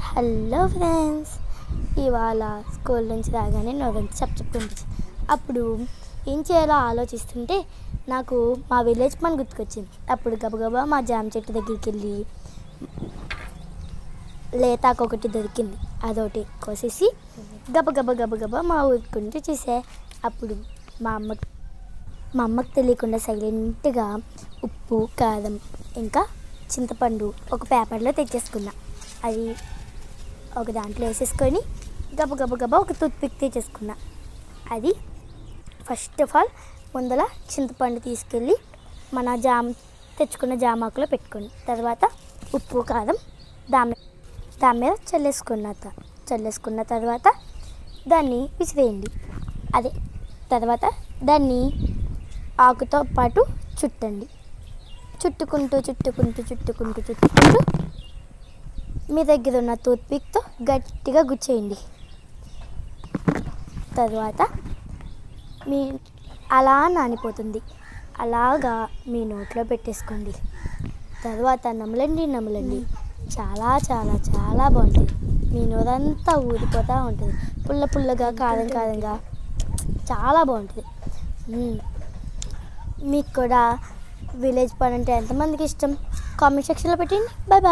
Hello friends, ఇవాళ school నుంచి రాగానే నోరంతా చెప్పుకుంటుంది. అప్పుడు ఏం చేయాలో ఆలోచిస్తుంటే నాకు మా విలేజ్ పని గుర్తుకొచ్చింది. అప్పుడు గబగబా మా జామ చెట్టు దగ్గరికి వెళ్ళి లేతాకు ఒకటి దొరికింది, అదొకటి కోసేసి గబగబా మా ఊరుకుంటూ చూసే. అప్పుడు మా అమ్మకి తెలియకుండా సైలెంట్గా ఉప్పు, కారం, ఇంకా చింతపండు ఒక పేపర్లో తెచ్చేసుకున్నా. అది ఒక దాంట్లో వేసేసుకొని గబగబా ఒక టూత్పిక్ తెచ్చేసుకున్నా. అది ఫస్ట్ ఆఫ్ ఆల్ ముందర చింతపండు తీసుకెళ్ళి మన తెచ్చుకున్న జామాకులో పెట్టుకోండి. తర్వాత ఉప్పు, కారం దాని మీద చల్లేసుకున్న తర్వాత దాన్ని విసిరేయండి. అదే తర్వాత దాన్ని ఆకుతో పాటు చుట్టండి. చుట్టుకుంటూ మీ దగ్గర ఉన్న టూత్పిక్తో గట్టిగా గుచ్చేయండి. తర్వాత మీ అలా నానిపోతుంది. అలాగా మీ నోట్లో పెట్టేసుకోండి. తర్వాత నమలండి. చాలా చాలా చాలా బాగుంటుంది. మీ నోరంతా ఊరిపోతూ ఉంటుంది. పుల్లగా కారంగా చాలా బాగుంటుంది. మీకు కూడా విలేజ్ పని అంటే ఎంతమందికి ఇష్టం? కామెంట్ సెక్షన్లో పెట్టండి. బాయ్.